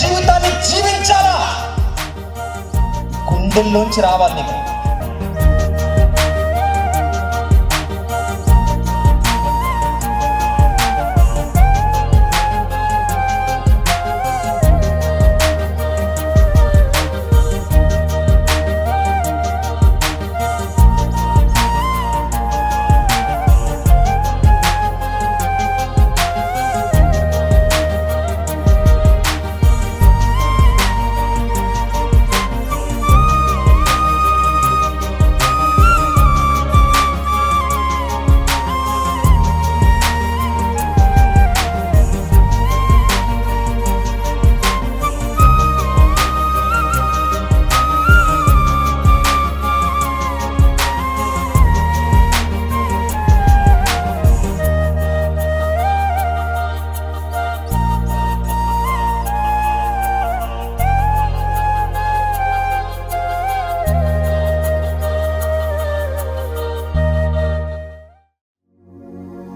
జీవితాన్ని జీవించాలా, గుండెల్లోంచి రావాలి నీకు.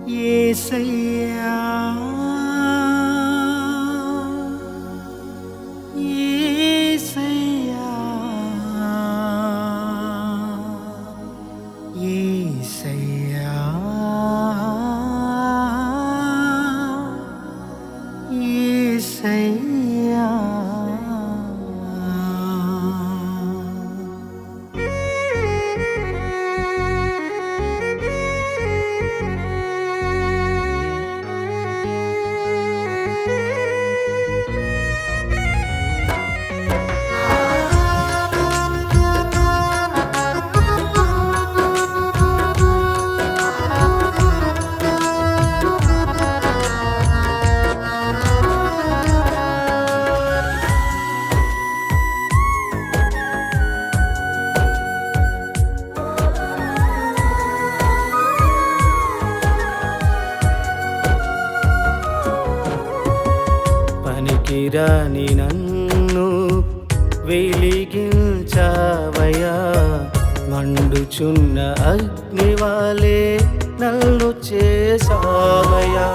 యేసయ్యా యేసయ్యా యేసయ్యా యేసయ్యా. పనికిరాని నన్ను వెలిగించావయ్యా, మండుచున్న అగ్నివాలే నన్ను చేసావయ్యా.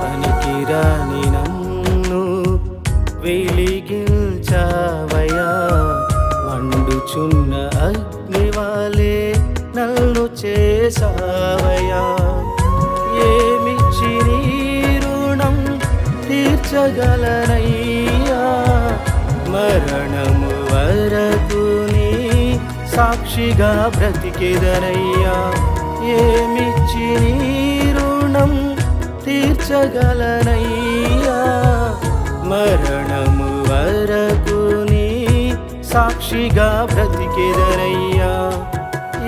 పనికిరాని నన్ను వెలిగించావయ్యా, మండుచున్న అగ్నివాలే నన్ను చేసావయ్యా. ఏమిచ్చి నీ రుణం తీర్చగలనయ్యా, మరణము వరకు నీ సాక్షిగా బ్రతికెదనయ్యా. ఏమిచ్చి నీ రుణం తీర్చగలనయ్యా, మరణము వరకు నీ సాక్షిగా బ్రతికెదనయ్యా.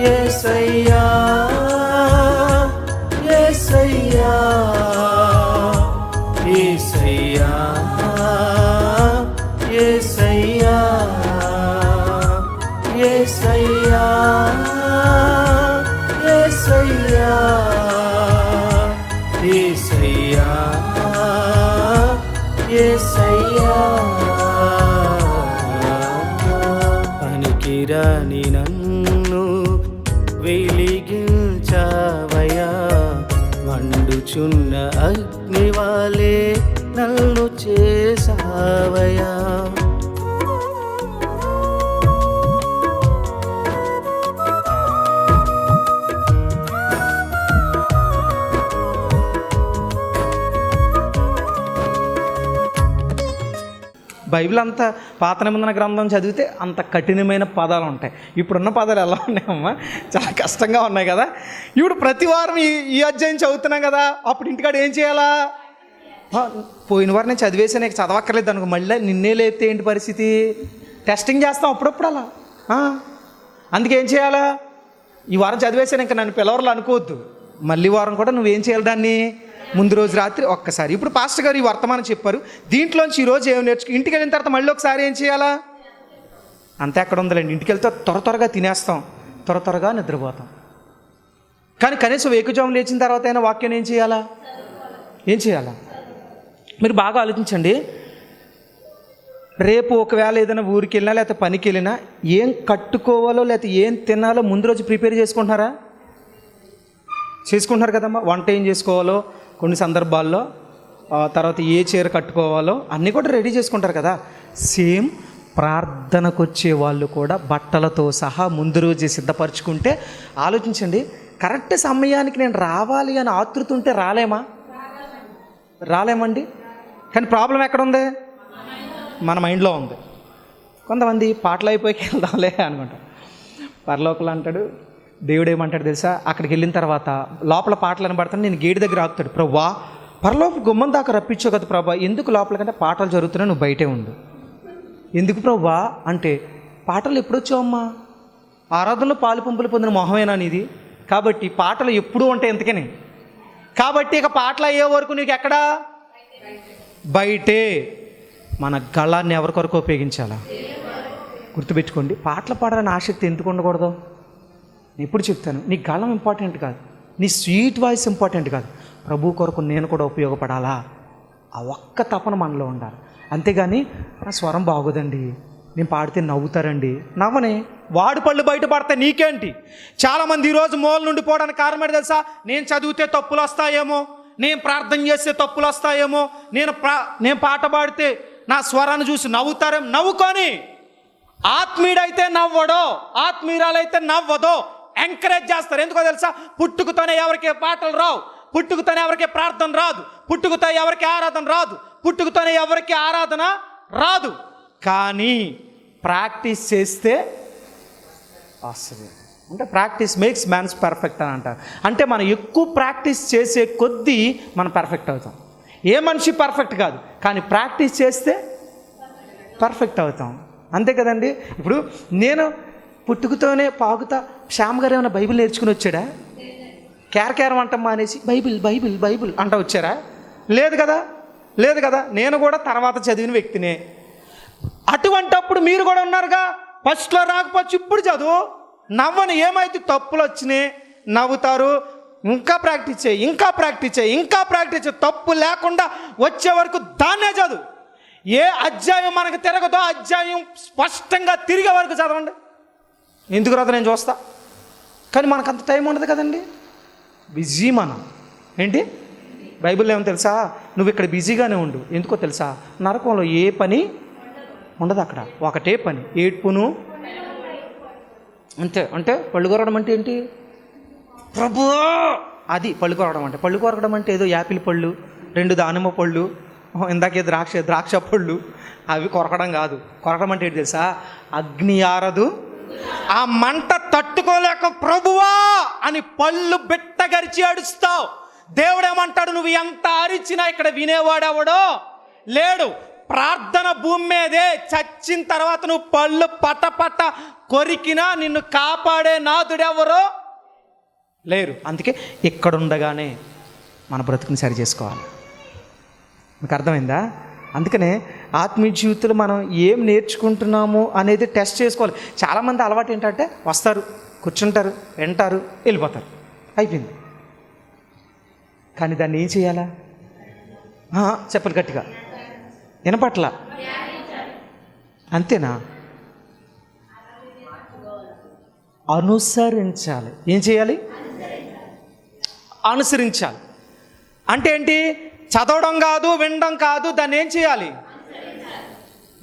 యేసయ్యా యేసయ్యా యేసయ్యా యేసయ్యా యేసయ్యా యేసయ్యా యేసయ్యా యేసయ్యా. పనికిరాని నన్ను వెలిగించావయ్యా, మండుచున్న అగ్నివాలే నన్ను చేసావయ్యా. బైబిల్ అంతా పాత నిబంధన గ్రంథం చదివితే అంత కఠినమైన పదాలు ఉంటాయి. ఇప్పుడున్న పదాలు ఎలా ఉన్నాయమ్మా, చాలా కష్టంగా ఉన్నాయి కదా. ఇప్పుడు ప్రతి వారం ఈ అధ్యాయం చదువుతున్నాం కదా, అప్పుడు ఇంటికాడ ఏం చేయాలా? పోయిన వారం నేను చదివేసి నీకు చదవక్కర్లేదు అనుకో, మళ్ళీ నిన్నే లేపితే ఏంటి పరిస్థితి? టెస్టింగ్ చేస్తాం అప్పుడప్పుడు అలా. అందుకేం చేయాలా? ఈ వారం చదివేసాను ఇంకా నన్ను పిలవరు అనుకోవద్దు. మళ్ళీ వారం కూడా నువ్వేం చేయాలి, దాన్ని ముందు రోజు రాత్రి ఒక్కసారి. ఇప్పుడు పాస్టర్ గారు ఈ వర్తమానం చెప్పారు, దీంట్లోంచి ఈరోజు ఏం నేర్చుకు ఇంటికి వెళ్ళిన తర్వాత మళ్ళీ ఒకసారి ఏం చేయాలా? అంతే ఎక్కడ ఉందండి. ఇంటికి వెళ్తే త్వరగా తినేస్తాం, త్వరగా నిద్రపోతాం. కానీ కనీసం వేకుజాము లేచిన తర్వాత అయినా వాక్యం ఏం చేయాలా? మీరు బాగా ఆలోచించండి. రేపు ఒకవేళ ఏదైనా ఊరికి వెళ్ళినా లేకపోతే పనికి వెళ్ళినా ఏం కట్టుకోవాలో లేకపోతే ఏం తినాలో ముందు రోజు ప్రిపేర్ చేసుకుంటున్నారు కదమ్మా. వంట ఏం చేసుకోవాలో కొన్ని సందర్భాల్లో తర్వాత ఏ చీర కట్టుకోవాలో అన్నీ కూడా రెడీ చేసుకుంటారు కదా. సేమ్ ప్రార్థనకు వచ్చే వాళ్ళు కూడా బట్టలతో సహా ముందు రోజే సిద్ధపరచుకుంటే ఆలోచించండి, కరెక్ట్ సమయానికి నేను రావాలి అని ఆతృత ఉంటే రాలేమండి. కానీ ప్రాబ్లం ఎక్కడుంది? మన మైండ్లో ఉంది. కొంతమంది పాటలు అయిపోయి వెళ్దాంలే అనుకుంటారు. పరలోకలు అంటాడు, దేవుడు ఏమంటాడు తెలుసా? అక్కడికి వెళ్ళిన తర్వాత లోపల పాటలు అనబడతాను, నేను గేటు దగ్గర ఆపుతాడు. ప్రభా, పరలోక గుమ్మం దాకా రప్పించో కదా ప్రభా, ఎందుకు లోపల కంటే పాటలు జరుగుతున్నాయి, నువ్వు బయటే ఉండు. ఎందుకు ప్రభా అంటే, పాటలు ఎప్పుడొచ్చావమ్మా? ఆరాధనలో పాలు పంపులు పొందిన మొహమేనా నీది? కాబట్టి పాటలు ఎప్పుడూ ఉంటాయి ఎందుకని. కాబట్టి ఇక పాటలు అయ్యే వరకు నీకు ఎక్కడా? బయటే. మన గళాన్ని ఎవరి కొరకు ఉపయోగించాలా? గుర్తుపెట్టుకోండి, పాటలు పాడాలని ఆసక్తి ఎందుకు ఉండకూడదు? నేను ఎప్పుడు చెప్తాను, నీ గళం ఇంపార్టెంట్ కాదు, నీ స్వీట్ వాయిస్ ఇంపార్టెంట్ కాదు, ప్రభు కొరకు నేను కూడా ఉపయోగపడాలా, ఆ ఒక్క తపన మనలో ఉండాలి. అంతేగాని నా స్వరం బాగోదండి, నేను పాడితే నవ్వుతారండి, నవ్వనే, వాడు పళ్ళు బయట పడితే నీకేంటి? చాలామంది ఈరోజు మూల నుండి పోవడానికి కారణం ఏంటి తెలుసా? నేను చదివితే తప్పులు వస్తాయేమో, నేను ప్రార్థన చేస్తే తప్పులు వస్తాయేమో, నేను పాట పాడితే నా స్వరాన్ని చూసి నవ్వుతారేమో. నవ్వుకొని ఆత్మీయుడైతే నవ్వడో, ఆత్మీయురాలైతే నవ్వదో ఎంకరేజ్ చేస్తారు. ఎందుకో తెలుసా? పుట్టుకతోనే ఎవరికి పాటలు రావు, పుట్టుకతోనే ఎవరికి ప్రార్థన రాదు, పుట్టుకతో ఎవరికి ఆరాధన రాదు, పుట్టుకతోనే ఎవరికి ఆరాధన రాదు. కానీ ప్రాక్టీస్ చేస్తే వస్తుంది. అంటే ప్రాక్టీస్ మేక్స్ మ్యాన్స్ పర్ఫెక్ట్ అని అంటారు. అంటే మనం ఎక్కువ ప్రాక్టీస్ చేసే కొద్దీ మనం పర్ఫెక్ట్ అవుతాం. ఏ మనిషి పర్ఫెక్ట్ కాదు, కానీ ప్రాక్టీస్ చేస్తే పర్ఫెక్ట్ అవుతాం. అంతే కదండి. ఇప్పుడు నేను పుట్టుకతోనే పాకుతా, శ్యామ్ గారు ఏమైనా బైబిల్ నేర్చుకుని వచ్చాడా? కేరకేరం అంటాం మానేసి బైబిల్ బైబిల్ బైబిల్ అంటా వచ్చారా? లేదు కదా. నేను కూడా తర్వాత చదివిన వ్యక్తినే. అటువంటప్పుడు మీరు కూడా ఉన్నారుగా. ఫస్ట్లో రాకపోవచ్చు, ఇప్పుడు చదువు, నవ్వని ఏమైతే తప్పులు వచ్చినాయి, నవ్వుతారు. ఇంకా ప్రాక్టీస్ చేయి, తప్పు లేకుండా వచ్చే వరకు దాన్నే చదువు. ఏ అధ్యాయం మనకు తిరగదో అధ్యాయం స్పష్టంగా తిరిగే వరకు చదవండి. ఎందుకు రాదు నేను చూస్తా. కానీ మనకు అంత టైం ఉండదు కదండి, బిజీ మనం. ఏంటి బైబిల్లో ఏమో తెలుసా? నువ్వు ఇక్కడ బిజీగానే ఉండు. ఎందుకో తెలుసా? నరకంలో ఏ పని ఉండదు, అక్కడ ఒకటే పని, ఏడ్పును అంతే. అంటే పళ్ళు కొరగడం అంటే ఏంటి? ప్రభు, అది పళ్ళు కొరగడం అంటే ఏదో యాపిల్ పళ్ళు, 2 దానిమ్మ పళ్ళు, ఇందాకే ద్రాక్ష పళ్ళు, అవి కొరకడం కాదు. కొరకడం అంటే ఏంటి తెలుసా? అగ్ని ఆరదు, ఆ మంట తట్టుకోలేక ప్రభువా అని పళ్ళు బిట్టగరిచి అడుస్తావు. దేవుడు ఏమంటాడు? నువ్వు ఎంత అరిచినా ఇక్కడ వినేవాడెవడో లేడు. ప్రార్థన భూమి మీదే, చచ్చిన తర్వాత నువ్వు పళ్ళు పట కొరికినా నిన్ను కాపాడే నాదుడెవరో లేరు. అందుకే ఇక్కడుండగానే మన బ్రతుకుని సరి చేసుకోవాలి. మీకు అర్థమైందా? అందుకనే ఆత్మీయ జీవితంలో మనం ఏం నేర్చుకుంటున్నాము అనేది టెస్ట్ చేసుకోవాలి. చాలామంది అలవాటు ఏంటంటే వస్తారు, కూర్చుంటారు, వింటారు, వెళ్ళిపోతారు, అయిపోయింది. కానీ దాన్ని ఏం చేయాలా? చెప్పాలి గట్టిగా, వినపట్ల. అంతేనా? అనుసరించాలి. ఏం చేయాలి? అనుసరించాలి. అంటే ఏంటి? చదవడం కాదు, వినడం కాదు, దాన్ని ఏం చేయాలి?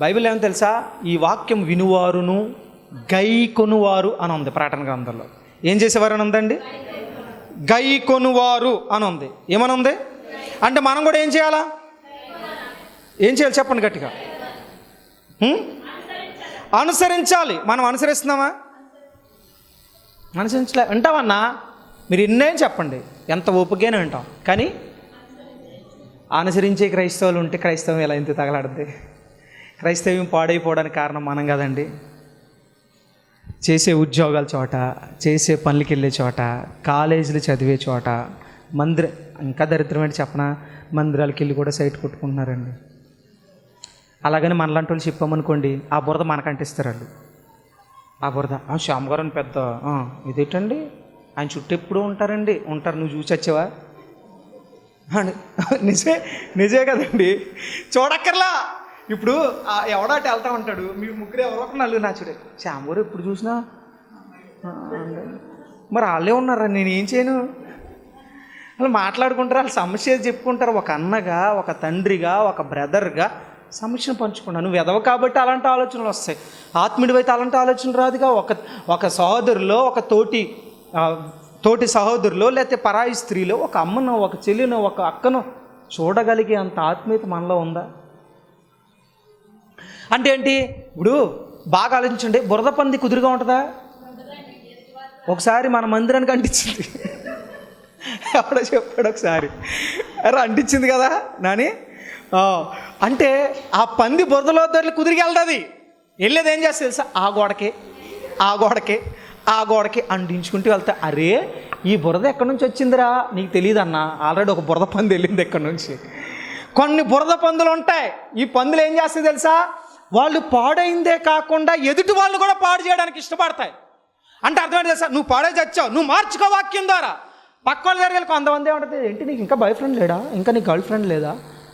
బైబిల్ ఏమో తెలుసా? ఈ వాక్యం వినువారును గై కొనువారు అని ఉంది ప్రకటన గ్రంథంలో. ఏం చేసేవారు అని ఉందండి? గై కొనువారు అని ఉంది. ఏమని ఉంది అంటే మనం కూడా ఏం చేయాలా? ఏం చేయాలి చెప్పండి గట్టిగా. అనుసరించాలి. మనం అనుసరిస్తున్నామా? అనుసరించలే. వింటామన్నా మీరు ఎన్నేం చెప్పండి, ఎంత ఓపికగానే వింటాం. కానీ అనుసరించే క్రైస్తవులు ఉంటే క్రైస్తవం ఎలా ఇంత తగలాడుద్ది? క్రైస్తవ్యం పాడైపోవడానికి కారణం మనం కదండి. చేసే ఉద్యోగాల చోట, చేసే పనులకి వెళ్ళే చోట, కాలేజీలు చదివే చోట, ఇంకా దరిద్రమైన చెప్పనా, మందిరాలకు వెళ్ళి కూడా సైట్ కొట్టుకుంటున్నారండి. అలాగని మనలాంటి వాళ్ళు చెప్పామనుకోండి, ఆ బురద మనకంటిస్తారు వాళ్ళు. ఆ బురద శ్యామ్ గారు అని పెద్ద ఇదేంటండి, ఆయన చుట్టూ ఎప్పుడూ ఉంటారు, నువ్వు చూసి వచ్చావా? నిజే కదండి, చూడక్కర్లా. ఇప్పుడు ఎవడాటి వెళ్తా ఉంటాడు, మీ ముగ్గురు ఎవరో ఒక నలుగురు నా చూడే, శ్యామ్ గారు ఎప్పుడు చూసినా మరి వాళ్ళే ఉన్నారా, నేనేం చేయను? వాళ్ళు మాట్లాడుకుంటారు, వాళ్ళు సమస్య చెప్పుకుంటారు. ఒక అన్నగా, ఒక తండ్రిగా, ఒక బ్రదర్గా సమస్యను పంచుకున్నాను. నువ్వు ఎదవ కాబట్టి అలాంటి ఆలోచనలు వస్తాయి. ఆత్మీయుడు అయితే అలాంటి ఆలోచనలు రాదుగా. ఒక సహోదరులో, ఒక తోటి సహోదరులో, లేకపోతే పరాయి స్త్రీలో ఒక అమ్మను, ఒక చెల్లినో, ఒక అక్కను చూడగలిగే అంత ఆత్మీయత మనలో ఉందా? అంటే ఏంటి? ఇప్పుడు బాగా ఆలోచించండి. బురద పంది కుదురుగా ఉంటుందా? ఒకసారి మన మందిరానికి అంటించింది. ఎవడో చెప్పాడు ఒకసారి, అరే అంటించింది కదా నాని. అంటే ఆ పంది బురదలో కుదిరికి వెళ్తుంది. వెళ్ళేది ఏం చేస్తుంది తెలుసా? ఆ గోడకి అంటించుకుంటూ వెళ్తా. అరే ఈ బురద ఎక్కడి నుంచి వచ్చిందిరా? నీకు తెలియదు అన్న, ఆల్రెడీ ఒక బురద పంది వెళ్ళింది ఎక్కడి నుంచి. కొన్ని బురద పందులు ఉంటాయి. ఈ పందులు ఏం చేస్తాయి తెలుసా? వాళ్ళు పాడైందే కాకుండా ఎదుటి వాళ్ళు కూడా పాడు చేయడానికి ఇష్టపడతాయి. అంటే అర్థమైంది తెలుసా? నువ్వు పాడే చచ్చావు, నువ్వు మార్చుకో వాక్యం ద్వారా. పక్క వాళ్ళ దగ్గర కొంతమంది ఏమంటుంది, ఏంటి నీకు ఇంకా బాయ్ ఫ్రెండ్ లేడా, ఇంకా నీ గర్ల్ ఫ్రెండ్ లేదా,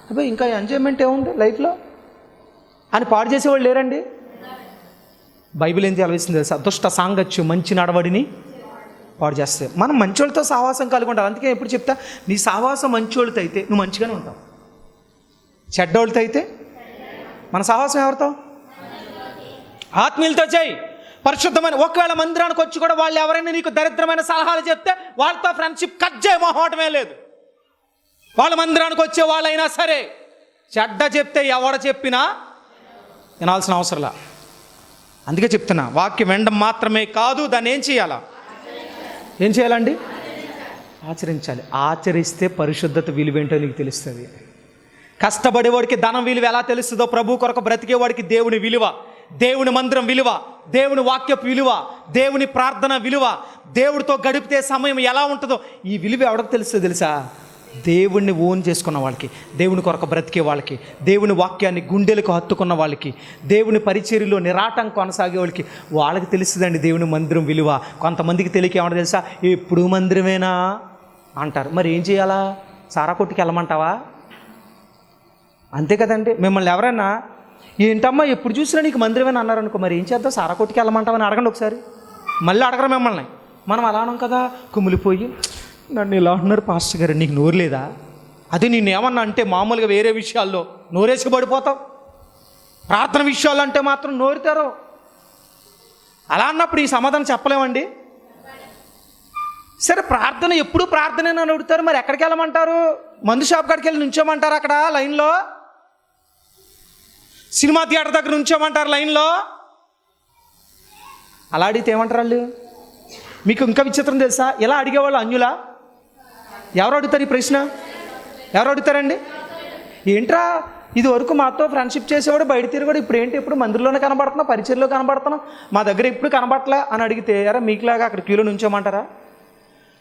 అబ్బాయి ఇంకా ఎంజాయ్మెంట్ ఏముంది లైఫ్లో అని పాడు చేసేవాళ్ళు లేరండి. బైబిల్ ఏం తెలిసింది తెలుసా? దుష్ట సాంగత్యం మంచి నడవడిని పాడు చేస్తాయి. మనం మంచోళ్ళతో సహవాసం కలిగి ఉంటాం. అందుకే ఎప్పుడు చెప్తా, నీ సహవాసం మంచోళ్ళతో అయితే నువ్వు మంచిగానే ఉంటావు. చెడ్డోళ్ళతో అయితే మన సహవాసం ఎవరితో? ఆత్మీయులతో చేయి. పరిశుద్ధమైన ఒకవేళ మందిరానికి వచ్చి కూడా వాళ్ళు ఎవరైనా నీకు దరిద్రమైన సలహాలు చెప్తే వాళ్ళతో ఫ్రెండ్షిప్ కట్ చేయ మొహమాటమే లేదు. వాళ్ళ మందిరానికి వచ్చే వాళ్ళైనా సరే చెడ్డ చెప్తే ఎవడ చెప్పినా వినాల్సిన అవసరంలా. అందుకే చెప్తున్నా, వాక్యం వినడం మాత్రమే కాదు, దాన్ని ఏం చేయాలండి? ఆచరించాలి. ఆచరిస్తే పరిశుద్ధత విలువేంటో నీకు తెలుస్తుంది. కష్టపడేవాడికి ధనం విలువ ఎలా తెలుస్తుందో, ప్రభు కొరకు బ్రతికేవాడికి దేవుని విలువ, దేవుని మందిరం విలువ, దేవుని వాక్యపు విలువ, దేవుని ప్రార్థన విలువ, దేవుడితో గడిపితే సమయం ఎలా ఉంటుందో ఈ విలువ ఎవరికి తెలుస్తుందో తెలుసా? దేవుణ్ణి ఓన్ చేసుకున్న వాళ్ళకి, దేవుని కొరకు బ్రతికే వాళ్ళకి, దేవుని వాక్యాన్ని గుండెలకు హత్తుకున్న వాళ్ళకి, దేవుని పరిచర్యలో నిరాటం కొనసాగే వాళ్ళకి తెలుస్తుందండి దేవుని మందిరం విలువ. కొంతమందికి తెలియక ఏమంటే తెలుసా? ఎప్పుడు మందిరమేనా అంటారు. మరి ఏం చేయాలా? సారా కొట్టుకి వెళ్ళమంటావా? అంతే కదండి. మిమ్మల్ని ఎవరైనా ఏంటమ్మా ఎప్పుడు చూసినా నీకు మందిరమేనా అన్నారు అనుకో, మరి ఏం చేద్దాం? సారా కొట్టుకి వెళ్ళమంటావని అడగండి ఒకసారి. మళ్ళీ అడగరు మిమ్మల్ని. మనం అలా అనం కదా, కుమిలిపోయి నన్ను ఇలా అంటున్నారు పాస్టర్ గారు, నీకు నోరు లేదా? అది నేనేమన్నా అంటే మామూలుగా వేరే విషయాల్లో నోరేసి పడిపోతావు, ప్రార్థన విషయాలు అంటే మాత్రం నోరుతారు. అలా అన్నప్పుడు ఈ సమాధానం చెప్పలేమండి. సరే ప్రార్థన ఎప్పుడు ప్రార్థన అని అడుగుతారు, మరి ఎక్కడికి వెళ్ళమంటారు? మందు షాప్ కాడికి వెళ్ళి నుంచోమంటారు అక్కడ లైన్లో, సినిమా థియేటర్ దగ్గర నుంచోమంటారు లైన్లో. అలా అడిగితే ఏమంటారు వాళ్ళు? మీకు ఇంకా విచిత్రం తెలుసా? ఇలా అడిగేవాళ్ళు అన్యులా? ఎవరు అడుగుతారు ఈ ప్రశ్న? ఎవరు అడుగుతారండి? ఏంట్రా ఇది వరకు మాతో ఫ్రెండ్షిప్ చేసేవాడు బయట తిరిగాడు, ఇప్పుడు ఏంటి ఇప్పుడు మందిరంలోనే కనబడుతున్నావు, పరిచయలో కనబడుతున్నావు, మా దగ్గర ఇప్పుడు కనబడట్లే అని అడిగితే ఎరా మీకులాగా అక్కడ క్యూలో నుంచోమంటారా?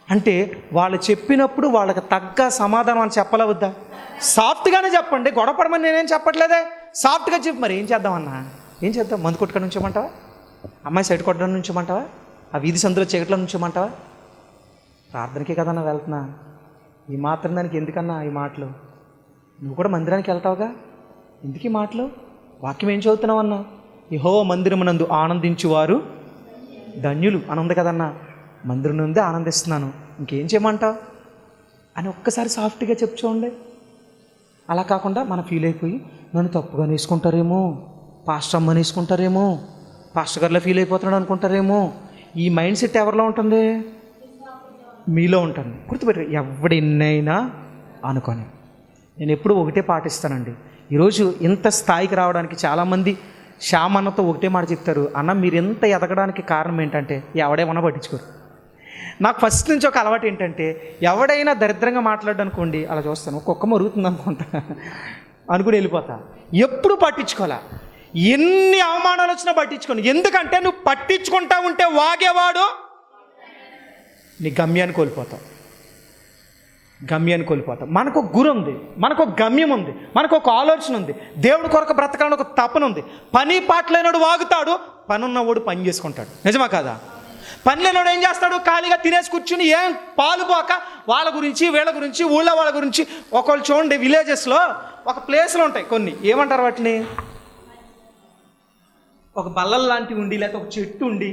అంటే వాళ్ళు చెప్పినప్పుడు వాళ్ళకి తగ్గ సమాధానం అని చెప్పాలా వద్దా? సాఫ్ట్గానే చెప్పండి, గొడవపడమని నేనేం చెప్పట్లేదే, సాఫ్ట్గా చెప్పి. మరి ఏం చేద్దామన్నా? ఏం చేద్దాం? మందు కొట్టుకొని నుంచోమంటావా? అమ్మాయి సైడ్ కొట్టడం నుంచోమంటావా? ఆ వీధి సందులో చీకట్లో నుంచోమంటావా? ప్రార్థనకే కదన్నా వెళ్తున్నా, ఈ మాత్రం దానికి ఎందుకన్నా ఈ మాటలు? నువ్వు కూడా మందిరానికి వెళ్తావుగా, ఎందుకు ఈ మాటలు? వాక్యం ఏం చదువుతున్నావు అన్నా? యెహోవా మందిరమునందు ఆనందించువారు ధన్యులు అని ఉంది కదన్నా. మందిరం నుండి ఆనందిస్తున్నాను, ఇంకేం చేయమంటావు అని ఒక్కసారి సాఫ్ట్గా చెప్పుకోండి. అలా కాకుండా మనం ఫీల్ అయిపోయి నన్ను తప్పుగా నేసుకుంటారేమో, పాస్టర్ అమ్మ నేసుకుంటారేమో, పాస్టర్ గారిలో ఫీల్ అయిపోతున్నాడు అనుకుంటారేమో. ఈ మైండ్ సెట్ ఎవరిలో ఉంటుంది? మీలో ఉంటుంది. గుర్తుపెట్టు, ఎవడిన్నైనా అనుకొని. నేను ఎప్పుడు ఒకటే పాటిస్తానండి. ఈరోజు ఇంత స్థాయికి రావడానికి చాలామంది శ్యామన్నతో ఒకటే మాట చెప్తారు, అన్న మీరు ఎంత ఎదగడానికి కారణం ఏంటంటే ఎవడేమన్నా పట్టించుకోరు. నాకు ఫస్ట్ నుంచి ఒక అలవాటు ఏంటంటే, ఎవడైనా దరిద్రంగా మాట్లాడు అనుకోండి అలా చూస్తాను, ఒక్కొక్క మరుగుతుంది అనుకుంటా అనుకుని వెళ్ళిపోతా. ఎప్పుడు పట్టించుకోవాలా, ఎన్ని అవమానాలు వచ్చినా పట్టించుకోను. ఎందుకంటే నువ్వు పట్టించుకుంటా ఉంటే వాగేవాడు నీ గమ్యాన్ని కోల్పోతావు. మనకు ఒక గురి ఉంది, మనకు ఒక గమ్యం ఉంది, మనకు ఒక ఆలోచన ఉంది, దేవుడి కొరకు బ్రతకాలని ఒక తపన ఉంది. పని పాటలేనోడు వాగుతాడు, పని ఉన్నవాడు పని చేసుకుంటాడు. నిజమా కాదా? పని లేనోడు ఏం చేస్తాడు? ఖాళీగా తినేసి కూర్చుని ఏం పాలుపోక వాళ్ళ గురించి వీళ్ళ గురించి ఊళ్ళో వాళ్ళ గురించి. ఒకళ్ళు చూడండి, విలేజెస్లో ఒక ప్లేస్లు ఉంటాయి కొన్ని, ఏమంటారు వాటిని, ఒక బల్లలు లాంటివి ఉండి లేకపోతే ఒక చెట్టు ఉండి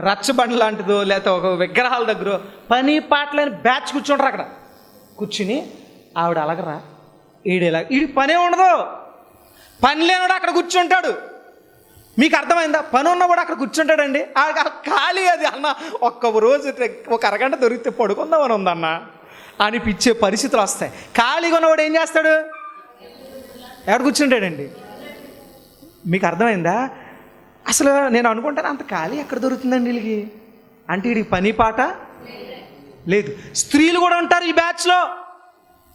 రచ్చబండ లాంటిదో లేకపోతే ఒక విగ్రహాల దగ్గర పని పాటలేని బ్యాచ్ కూర్చుంటారు అక్కడ. కూర్చుని ఆవిడ అలగరా ఈడి పనే ఉండదు, పని లేనివాడు అక్కడ కూర్చుంటాడు. మీకు అర్థమైందా? పని ఉన్నవాడు అక్కడ కూర్చుంటాడండి. ఖాళీ అది అన్న ఒక్క రోజు ఒక అరగంట దొరికితే పడుకుందామని ఉందన్న అనిపించే పరిస్థితులు వస్తాయి. ఖాళీగా ఉన్నవాడు ఏం చేస్తాడు? ఎక్కడ కూర్చుంటాడండి? మీకు అర్థమైందా? అసలు నేను అనుకుంటాను అంత ఖాళీ ఎక్కడ దొరుకుతుందండి వీళ్ళకి అంటే వీడికి పని పాట లేదు. స్త్రీలు కూడా ఉంటారు ఈ బ్యాచ్లో,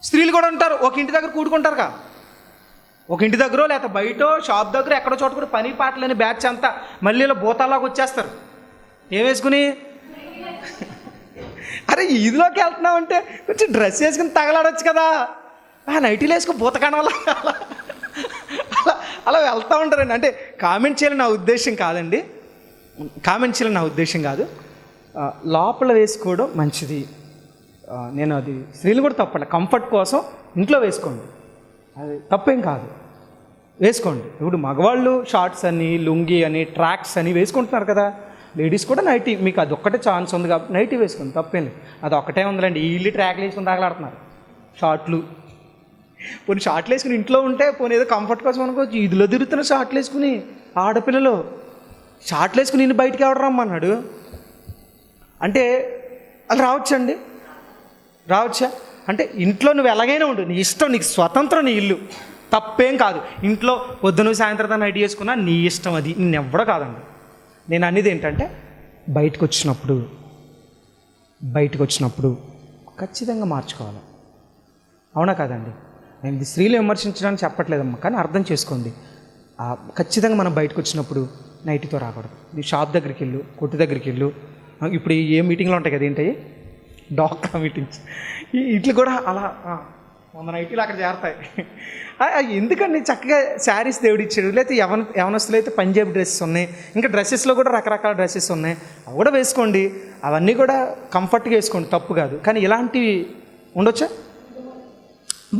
స్త్రీలు కూడా ఉంటారు. ఒక ఇంటి దగ్గర కూడుకుంటారుగా, ఒక ఇంటి దగ్గర లేకపోతే బయట షాప్ దగ్గర ఎక్కడో చోట కూడా పని పాట లేని బ్యాచ్ అంతా మళ్ళీ భూతాల్లోకి వచ్చేస్తారు. ఏం వేసుకుని? అరే ఈదిలోకి వెళ్తున్నామంటే కొంచెం డ్రెస్ వేసుకుని తగలాడొచ్చు కదా, నైటీలు వేసుకుని భూతకాణాల అలా వెళ్తూ ఉంటారండి. అంటే కామెంట్ చేయాలని నా ఉద్దేశం కాదండి, కామెంట్ చేయాలని నా ఉద్దేశం కాదు. లోపల వేసుకోవడం మంచిది. నేను అది స్త్రీలు కూడా తప్పండి, కంఫర్ట్ కోసం ఇంట్లో వేసుకోండి, అది తప్పేం కాదు, వేసుకోండి. ఇప్పుడు మగవాళ్ళు షార్ట్స్ అని లుంగి అని ట్రాక్స్ అని వేసుకుంటున్నారు కదా, లేడీస్ కూడా నైటీ, మీకు అది ఒక్కటే ఛాన్స్ ఉంది కాబట్టి నైటీ వేసుకోండి, తప్పేం లేదు. అది ఒక్కటే ఉందిలేండి, వీళ్ళు ట్రాక్లు వేసుకుని తగలాడుతున్నారు. షార్ట్లు పోనీ షార్ట్లు వేసుకుని ఇంట్లో ఉంటే పోనీ ఏదో కంఫర్ట్ కోసం అనుకోవచ్చు, ఇదిలో తిరుగుతున్న షార్ట్లు వేసుకుని ఆడపిల్లలు షార్ట్లు వేసుకుని నిన్ను బయటికి ఎవడ రమ్మన్నాడు అంటే అది రావచ్చండి, రావచ్చా? అంటే ఇంట్లో నువ్వు ఎలాగైనా ఉండు, నీ ఇష్టం, నీకు స్వతంత్రం, నీ ఇల్లు, తప్పేం కాదు. ఇంట్లో పొద్దున సాయంత్రం నైట్ చేసుకున్నా నీ ఇష్టం, అది నిన్నెవ్వడో కాదండి. నేను అనేది ఏంటంటే బయటకు వచ్చినప్పుడు ఖచ్చితంగా మార్చుకోవాలి. అవునా కాదండి? నేను ఇది స్త్రీలు విమర్శించడానికి చెప్పట్లేదమ్మా, కానీ అర్థం చేసుకోండి. ఖచ్చితంగా మనం బయటకు వచ్చినప్పుడు నైటీతో రాకూడదు. నీ షాప్ దగ్గరికి వెళ్ళు, కొట్టు దగ్గరికి వెళ్ళు. ఇప్పుడు ఏ మీటింగ్లో ఉంటాయి కదా, ఏంటి డాక్టర్ మీటింగ్స్, ఇట్లు కూడా అలా 100 నైటీలు అక్కడ చేరతాయి. ఎందుకండి చక్కగా శారీస్ దేవుడు ఇచ్చాడు. లేకపోతే యవనస్తులు అయితే పంజాబీ డ్రెస్సెస్ ఉన్నాయి, ఇంకా డ్రెస్సెస్లో కూడా రకరకాల డ్రెస్సెస్ ఉన్నాయి, అవి కూడా వేసుకోండి. అవన్నీ కూడా కంఫర్ట్గా వేసుకోండి, తప్పు కాదు. కానీ ఇలాంటివి ఉండొచ్చా?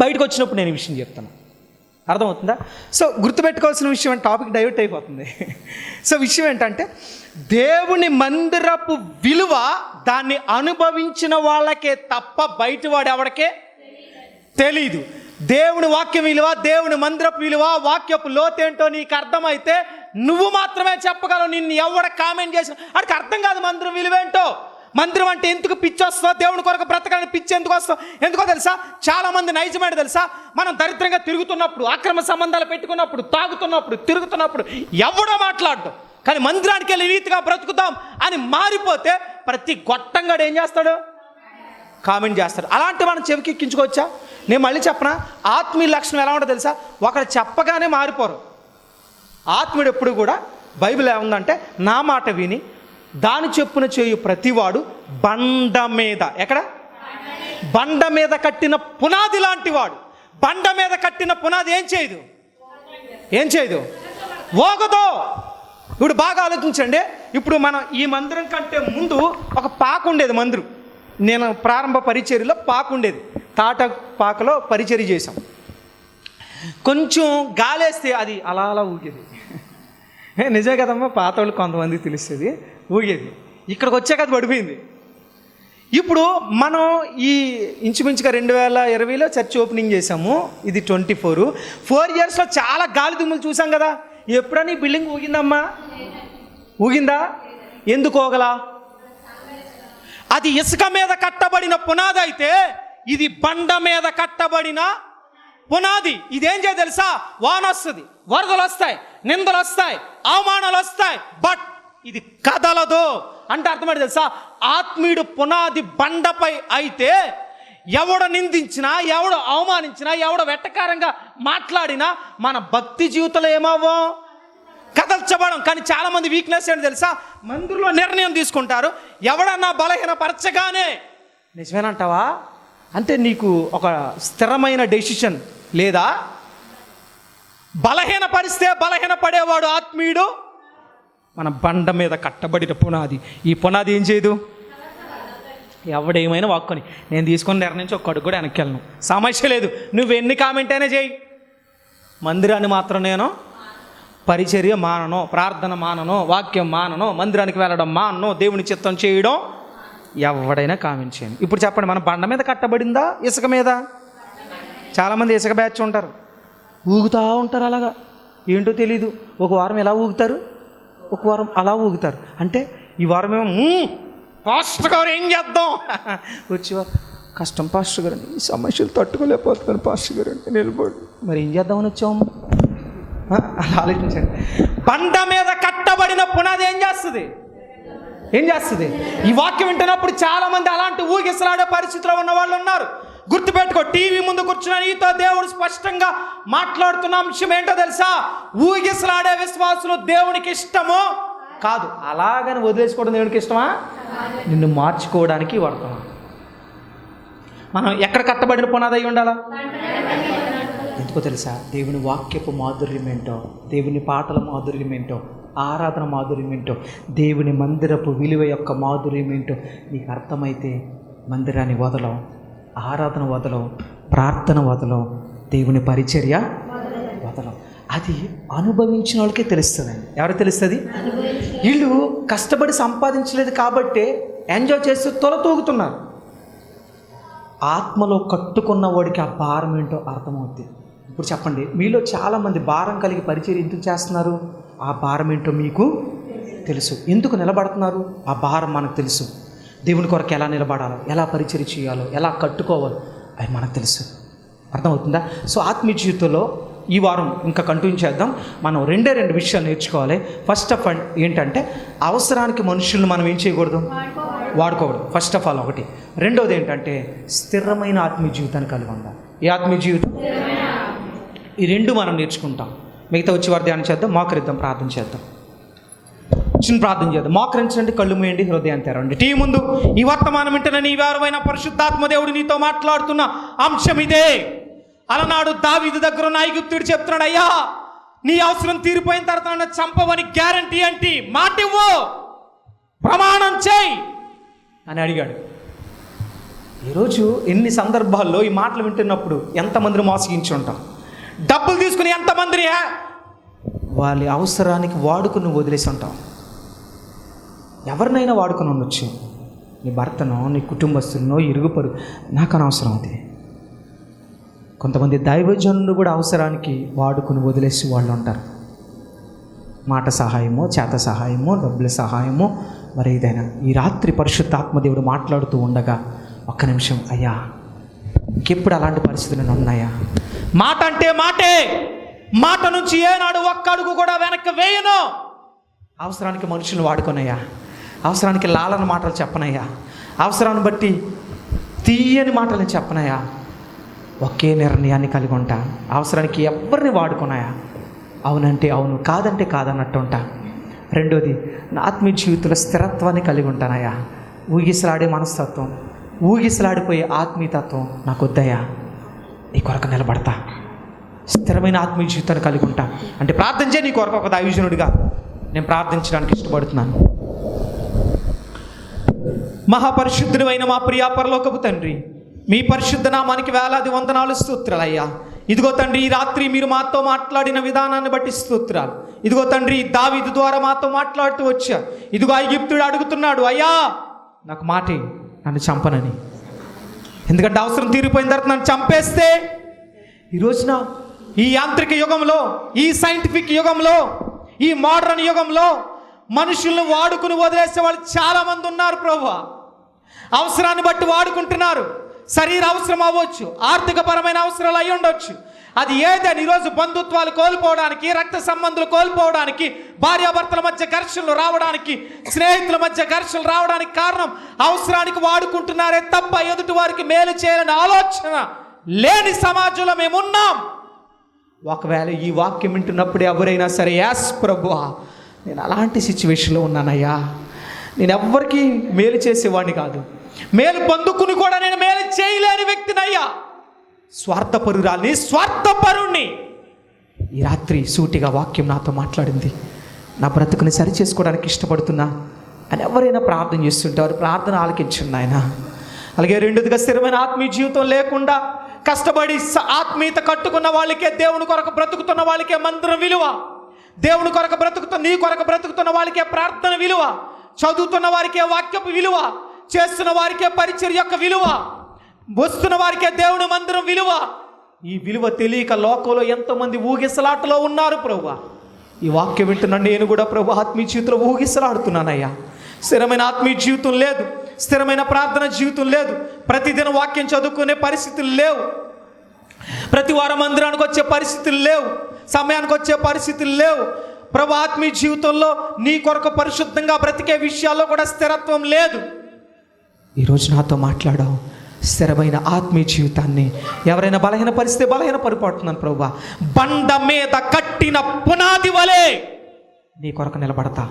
బయటకు వచ్చినప్పుడు నేను ఈ విషయం చెప్తాను, అర్థమవుతుందా? సో గుర్తుపెట్టుకోవాల్సిన విషయం అంటే టాపిక్ డైవర్ట్ అయిపోతుంది. సో విషయం ఏంటంటే దేవుని మందిరపు విలువ దాన్ని అనుభవించిన వాళ్ళకే తప్ప బయట వాడు ఎవరికే తెలీదు. దేవుని వాక్యం విలువ, దేవుని మందిరపు విలువ, వాక్యపు లోతేంటో నీకు అర్థమైతే నువ్వు మాత్రమే చెప్పగలవు. నిన్ను ఎవడ కామెంట్ చేసిన వాడికి అర్థం కాదు మందిరం విలువేంటో. మందిరం అంటే ఎందుకు పిచ్చి వస్తుందో, దేవుని కొరకు బ్రతకాలని పిచ్చి ఎందుకు వస్తుందో, ఎందుకో తెలుసా? చాలామంది నైజమేంటి తెలుసా? మనం దరిద్రంగా తిరుగుతున్నప్పుడు, అక్రమ సంబంధాలు పెట్టుకున్నప్పుడు, తాగుతున్నప్పుడు, తిరుగుతున్నప్పుడు ఎవడో మాట్లాడటం, కానీ మందిరానికి వెళ్ళి రీతిగా బ్రతుకుతాం అని మారిపోతే ప్రతి గొట్టంగాడు ఏం చేస్తాడు? కామెంట్ చేస్తాడు. అలాంటి మనం చెవికి ఎక్కించుకోవచ్చా? నేను మళ్ళీ చెప్పనా, ఆత్మీయ లక్షణం ఎలా ఉంటుందో తెలుసా? ఒకరు చెప్పగానే మారిపోరు. ఆత్మీయుడు ఎప్పుడు కూడా బైబిల్ ఏముందంటే నా మాట విని దాని చెప్పున చేయు ప్రతివాడు బండ మీద, ఎక్కడ? బండ మీద కట్టిన పునాది లాంటి వాడు. బండ మీద కట్టిన పునాది ఏం చేయదు? ఓగదో. ఇప్పుడు బాగా ఆలోచించండి. ఇప్పుడు మనం ఈ మందిరం కంటే ముందు ఒక పాక ఉండేది. మందిరం నేను ప్రారంభ పరిచర్యలో పాక ఉండేది, తాట పాకలో పరిచర్య చేశాం. కొంచెం గాలేస్తే అది అలా అలా ఊగేది. నిజమే కదమ్మా, పాత వాళ్ళు కొంతమందికి తెలుస్తుంది, ఊగేది. ఇక్కడికి వచ్చాక అది పడిపోయింది. ఇప్పుడు మనం ఈ ఇంచుమించుగా 2020లో చర్చ్ ఓపెనింగ్ చేసాము. ఇది 4 ఇయర్స్లో చాలా గాలి దుమ్ములు చూసాం కదా. ఎప్పుడని ఈ బిల్డింగ్ ఊగిందమ్మా? ఊగిందా? ఎందుకు ఊగలా? అది ఇసుక మీద కట్టబడిన పునాది అయితే ఇది బండ మీద కట్టబడిన పునాది. ఇదేం చేయ తెలుసా? వాన వస్తుంది, వరదలు వస్తాయి, నిందలు వస్తాయి, అవమానాలు వస్తాయి, బట్ ఇది కదలదు. అంటే అర్థమైంది తెలుసా? ఆత్మీయుడు పునాది బండపై అయితే ఎవడు నిందించినా, ఎవడు అవమానించినా, ఎవడు వెట్టకారంగా మాట్లాడినా మన భక్తి జీవితంలో ఏమవ్వం? కదల్చబడం. కానీ చాలామంది వీక్నెస్ ఏంటి తెలుసా? మందిరంలో నిర్ణయం తీసుకుంటారు, ఎవడన్నా బలహీనపరచగానే నిజమేనంటావా అంటే నీకు ఒక స్థిరమైన డెసిషన్ లేదా? బలహీనపరిస్తే బలహీనపడేవాడు ఆత్మీయుడు. మన బండ మీద కట్టబడిన పునాది. ఈ పునాది ఏం చేయదు? ఎవడేమైనా వాక్కొని నేను తీసుకొని నిర్ణయించి ఒక అడుగు కూడా వెనక్కి వెళ్ళను, సమస్య లేదు. నువ్వు ఎన్ని కామెంట్ అయినా చేయి, మందిరాన్ని మాత్రం నేను పరిచర్య మానను, ప్రార్థన మానను, వాక్యం మానను, మందిరానికి వెళ్ళడం మానను, దేవుని చిత్తం చేయడం ఎవడైనా కామెంట్ చేయండి. ఇప్పుడు చెప్పండి, మన బండ మీద కట్టబడిందా ఇసుక మీద? చాలామంది ఇసుక బ్యాచ్ ఉంటారు, ఊగుతూ ఉంటారు అలాగా, ఏంటో తెలీదు. ఒక వారం ఎలా ఊగుతారు, ఒక వారం అలా ఊగుతారు. అంటే ఈ వారం ఏమో పాస్టర్ గారు ఏం చేద్దాం, వచ్చేవారు కష్టం పాస్టర్ గారు, ఈ సమస్యలు తట్టుకోలేకపోతున్నారు పాస్టర్ గారు అంటే నిలబడి, మరి ఏం చేద్దామని వచ్చాము? అలా ఆలోచించండి. బండ మీద కట్టబడిన పునాది ఏం చేస్తుంది? ఈ వాక్యం వింటున్నప్పుడు చాలామంది అలాంటి ఊగిసలాడే పరిస్థితిలో ఉన్న వాళ్ళు ఉన్నారు. గుర్తుపెట్టుకో, టీవీ ముందు కూర్చున్న నీతో దేవుడు స్పష్టంగా మాట్లాడుతున్న అంశం ఏంటో తెలుసా? ఊగిసలాడే విశ్వాసులు దేవునికి ఇష్టమో కాదు. అలాగని వదిలేసుకోవడం దేవునికి ఇష్టమా? నిన్ను మార్చుకోవడానికి వాడుతున్నాం. మనం ఎక్కడ కట్టబడిన పునాది అయి ఉండాలా? ఎందుకో తెలుసా? దేవుని వాక్యపు మాధుర్యం ఏంటో, దేవుని పాటల మాధుర్యం ఏంటో, ఆరాధన మాధుర్యం ఏంటో, దేవుని మందిరపు విలువ యొక్క మాధుర్యం ఏంటో నీకు అర్థమైతే మందిరాన్ని వదలం, ఆరాధన వదలం, ప్రార్థన వదలం, దేవుని పరిచర్య వదలం. అది అనుభవించిన వాళ్ళకే తెలుస్తుందండి. ఎవరికి తెలుస్తుంది? వీళ్ళు కష్టపడి సంపాదించలేదు కాబట్టే ఎంజాయ్ చేస్తూ తొలతూగుతున్నారు. ఆత్మలో కట్టుకున్న వాడికి ఆ భారం ఏంటో అర్థమవుతుంది. ఇప్పుడు చెప్పండి, మీలో చాలామంది భారం కలిగి పరిచర్య ఎందుకు చేస్తున్నారు? ఆ భారం ఏంటో మీకు తెలుసు. ఎందుకు నిలబడుతున్నారు? ఆ భారం మనకు తెలుసు. దేవుని కొరకు ఎలా నిలబడాలో, ఎలా పరిచర్య చేయాలో, ఎలా కట్టుకోవాలో అది మనకు తెలుసు. అర్థమవుతుందా? సో ఆత్మీయ జీవితంలో ఈ వారం ఇంకా కంటిన్యూ చేద్దాం. మనం రెండు విషయాలు నేర్చుకోవాలి. ఫస్ట్ ఆఫ్ ఆల్ ఏంటంటే, అవసరానికి మనుషులను మనం ఏం చేయకూడదు? వాడుకోకూడదు. ఫస్ట్ ఆఫ్ ఆల్ ఒకటి. రెండోది ఏంటంటే, స్థిరమైన ఆత్మీయ జీవితాన్ని కలిగి ఉండాలి. ఈ ఆత్మీయ జీవితం, ఈ రెండు మనం నేర్చుకుంటాం. మిగతా వచ్చి వారు ధ్యానం చేద్దాం, మోకరిద్దాం, ప్రార్థన చేద్దాం. చిన్న ప్రార్థన చేద్దాం. మోకరించండి, కళ్ళు మూయండి, హృదయాన్ని తెరండి. టీ ముందు ఈ వర్తమానం వింటున్న నీ వారమైన పరిశుద్ధాత్మ దేవుడు నీతో మాట్లాడుతున్న అంశం ఇదే. అలనాడు దావీదు దగ్గర ఉన్న ఐగుప్తుడు చెప్తున్నాడు, అయ్యా నీ అవసరం తీరిపోయిన తర్వాత నన్ను చంపవని గ్యారంటీ ఏంటి? మాట ఇవ్వు, ప్రమాణం చేయి అని అడిగాడు. ఈరోజు ఎన్ని సందర్భాల్లో ఈ మాటలు వింటున్నప్పుడు ఎంతమందిని మోసగించి ఉంటాం? డబ్బులు తీసుకుని ఎంతమందిని వాళ్ళ అవసరానికి వాడుకుని వదిలేసి ఉంటాం. ఎవరినైనా వాడుకుని ఉండొచ్చు, నీ భర్తనో, నీ కుటుంబస్తున్నో, ఇరుగుపరు, నాకు అనవసరం అది. కొంతమంది దైవజనులు కూడా అవసరానికి వాడుకుని వదిలేసి వాళ్ళు ఉంటారు. మాట సహాయమో, చేత సహాయమో, డబ్బుల సహాయమో, మరి ఏదైనా. ఈ రాత్రి పరిశుద్ధాత్మదేవుడు మాట్లాడుతూ ఉండగా ఒక్క నిమిషం, అయ్యా ఇంకెప్పుడు అలాంటి పరిస్థితులు ఉన్నాయా? మాట అంటే మాటే, మాట నుంచి ఏనాడు ఒక్క అడుగు కూడా వెనక్కి వేయను. అవసరానికి మనుషులను వాడుకున్నాయా? అవసరానికి లాలన మాటలు చెప్పనయ్యా? అవసరాన్ని బట్టి తీయని మాటలు చెప్పనయ్యా? ఒకే నిర్ణయాన్ని కలిగి ఉంటా. అవసరానికి ఎవరిని వాడుకున్నాయా? అవునంటే అవును, కాదంటే కాదన్నట్టు ఉంటా. రెండోది, నా ఆత్మీయ జీవితంలో స్థిరత్వాన్ని కలిగి ఉంటానయ్యా. ఊగిసలాడే మనస్తత్వం, ఊగిసలాడిపోయే ఆత్మీయతత్వం నాకు వద్దయ్యా. నీ కొరకు నిలబడతా, స్థిరమైన ఆత్మీయ జీవితాన్ని కలిగి ఉంటా. అంటే ప్రార్థన చేయి. నీ కొరకు ఒక దైవజనుడిగా నేను ప్రార్థించడానికి ఇష్టపడుతున్నాను. మహాపరిశుద్ధుడైన మా ప్రియ పరలోకపు తండ్రి, మీ పరిశుద్ధ నామానికి వేలాది వందనాలు, స్తోత్రాలయ్యా. ఇదిగో తండ్రి, ఈ రాత్రి మీరు మాతో మాట్లాడిన విధానాన్ని బట్టి స్తోత్రాలు. ఇదిగో తండ్రి, దావీదు ద్వారా మాతో మాట్లాడుతూ వచ్చా. ఇదిగో ఐగుప్తుడు అడుగుతున్నాడు, అయ్యా నాకు మాట నన్ను చంపనని. ఎందుకంటే అవసరం తీరిపోయిన తర్వాత నన్ను చంపేస్తే, ఈ రోజున ఈ యాంత్రిక యుగంలో, ఈ సైంటిఫిక్ యుగంలో, ఈ మోడర్న్ యుగంలో మనుషులను వాడుకుని వదిలేసే వాళ్ళు చాలామంది ఉన్నారు ప్రభువా. అవసరాన్ని బట్టి వాడుకుంటున్నారు. శరీర అవసరం అవ్వచ్చు, ఆర్థికపరమైన అవసరాలు అయి ఉండొచ్చు. అది ఏదని ఈరోజు బంధుత్వాలు కోల్పోవడానికి, రక్త సంబంధాలు కోల్పోవడానికి, భార్యాభర్తల మధ్య ఘర్షణలు రావడానికి, స్నేహితుల మధ్య ఘర్షణలు రావడానికి కారణం అవసరానికి వాడుకుంటున్నారే తప్ప ఎదుటి వారికి మేలు చేయాలని ఆలోచన లేని సమాజంలో మేమున్నాం. ఒకవేళ ఈ వాక్యం వింటున్నప్పుడు ఎవరైనా సరే, యాస్ ప్రభువా నేను అలాంటి సిచ్యువేషన్లో ఉన్నానయ్యా, నేను ఎవ్వరికీ మేలు చేసేవాడిని కాదు, మేలు పొందుకుని కూడా నేను మేలు చేయలేని వ్యక్తినయ్యా, స్వార్థపరురాల్ని, స్వార్థపరుణ్ణి. ఈ రాత్రి సూటిగా వాక్యం నాతో మాట్లాడింది. నా బ్రతుకుని సరి చేసుకోవడానికి ఇష్టపడుతున్నా అని ఎవరైనా ప్రార్థన చేస్తుంటారు, ప్రార్థన ఆలకించండి ఆయన. అలాగే రెండోదిగా, స్థిరమైన ఆత్మీయ జీవితం లేకుండా కష్టపడి ఆత్మీయత కట్టుకున్న వాళ్ళకే, దేవుని కొరకు బ్రతుకుతున్న వాళ్ళకే మందిరం విలువ, దేవుని కొరకు బ్రతుకుతున్న నీ కొరకు బ్రతుకుతున్న వాళ్ళకే ప్రార్థన విలువ, చదువుతున్న వారికే వాక్యపు విలువ, చేస్తున్న వారికే పరిచర్య యొక్క విలువ, వస్తున్న వారికే దేవుని మందిరం విలువ. ఈ విలువ తెలియక లోకంలో ఎంతోమంది ఊగిసలాటలో ఉన్నారు ప్రభువా. ఈ వాక్యం వింటున్న నేను కూడా ప్రభు ఆత్మీయ జీవితంలో ఊగిసలాడుతున్నానయ్యా. స్థిరమైన ఆత్మీయ జీవితం లేదు, స్థిరమైన ప్రార్థన జీవితం లేదు, ప్రతిదిన వాక్యం చదువుకునే పరిస్థితులు లేవు, ప్రతి వారం మందిరానికి వచ్చే పరిస్థితులు లేవు, సమయానికి వచ్చే పరిస్థితులు లేవు. ప్రభు ఆత్మీయ జీవితంలో నీ కొరకు పరిశుద్ధంగా బ్రతికే విషయాల్లో కూడా స్థిరత్వం లేదు. ఈరోజు నాతో మాట్లాడావు. స్థిరమైన ఆత్మీయ జీవితాన్ని ఎవరైనా బలహీన పరిస్థితి బలహీన పడిపోతున్నాను ప్రభువా, బండ మీద కట్టిన పునాది వలె నీ కొరకు నిలబడతా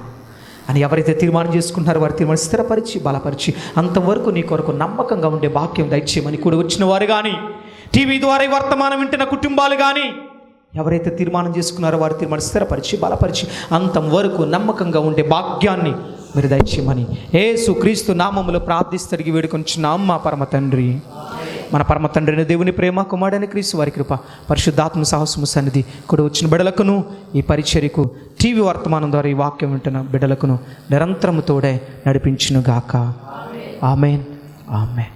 అని ఎవరైతే తీర్మానం చేసుకుంటారో వారి తీర్మానం స్థిరపరిచి బలపరిచి అంతవరకు నీ కొరకు నమ్మకంగా ఉండే భాగ్యం దయచేయమని కూడా వచ్చిన వారు కానీ, టీవీ ద్వారా ఈ వర్తమానం వింటున్న కుటుంబాలు కానీ ఎవరైతే తీర్మానం చేసుకున్నారో వారి తీర్మానం స్థిరపరిచి బలపరిచి అంతవరకు నమ్మకంగా ఉండే భాగ్యాన్ని మీరు దయచేయమని యేసుక్రీస్తు నామములో ప్రార్థిస్తడిగి వేడుకొంచున్నాం మా పరమ తండ్రి. మన పరమ తండ్రిని దేవుని ప్రేమ, కుమారుడైన క్రీస్తు వారి కృప, పరిశుద్ధాత్మ సాహసము సన్నిధి కూడా వచ్చిన బిడ్డలకును, ఈ పరిచర్యకు టీవీ వర్తమానం ద్వారా ఈ వాక్యం వింటున్న బిడ్డలకును నిరంతరము తోడే నడిపించును గాక. ఆమేన్, ఆమేన్,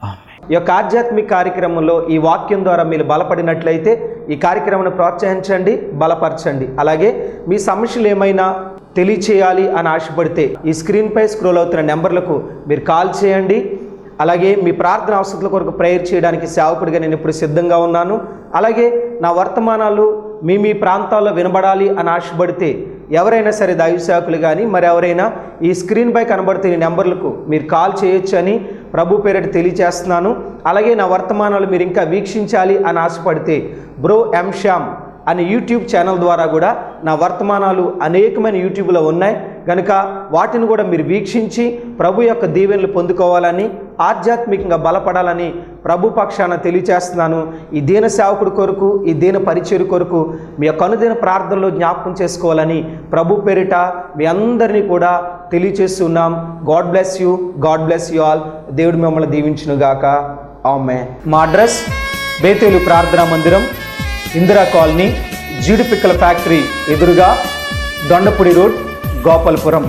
ఆమేన్. ఈ యొక్క ఆధ్యాత్మిక కార్యక్రమంలో ఈ వాక్యం ద్వారా మీరు బలపడినట్లయితే ఈ కార్యక్రమాన్ని ప్రోత్సహించండి, బలపరచండి. అలాగే మీ సమస్యలు ఏమైనా తెలియచేయాలి అని ఆశపడితే ఈ స్క్రీన్పై స్క్రోల్ అవుతున్న నెంబర్లకు మీరు కాల్ చేయండి. అలాగే మీ ప్రార్థన అవసరాల కొరకు ప్రేయర్ చేయడానికి సేవకుడిగా నేను ఇప్పుడు సిద్ధంగా ఉన్నాను. అలాగే నా వర్తమానాలు మీ ప్రాంతాల్లో వినబడాలి అని ఆశపడితే ఎవరైనా సరే దైవ సేవకులు కానీ మరి ఎవరైనా ఈ స్క్రీన్పై కనబడుతున్న నెంబర్లకు మీరు కాల్ చేయొచ్చు అని ప్రభు పేరిట తెలియచేస్తున్నాను. అలాగే నా వర్తమానాలు మీరు ఇంకా వీక్షించాలి అని ఆశపడితే బ్రో ఎం శ్యామ్ అనే యూట్యూబ్ ఛానల్ ద్వారా కూడా నా వర్తమానాలు అనేకమైన యూట్యూబ్లో ఉన్నాయి కనుక వాటిని కూడా మీరు వీక్షించి ప్రభు యొక్క దీవెనలు పొందుకోవాలని, ఆధ్యాత్మికంగా బలపడాలని ప్రభు పక్షాన తెలియచేస్తున్నాను. ఈ దీన సేవకుడి కొరకు, ఈ దీన పరిచర్య కొరకు మీ యొక్క అనుదిన ప్రార్థనలో జ్ఞాపకం చేసుకోవాలని ప్రభు పేరిట మీ అందరినీ కూడా తెలియచేస్తున్నాం. God bless you, God bless you all. దేవుడు మిమ్మల్ని దీవించునుగాక. ఆమేన్. మా అడ్రస్ బేతేలు ప్రార్థనా మందిరం, ఇందిరా కాలనీ, జీడిపిక్కల ఫ్యాక్టరీ ఎదురుగా, దొండపూడి రోడ్, గోపాలపురం.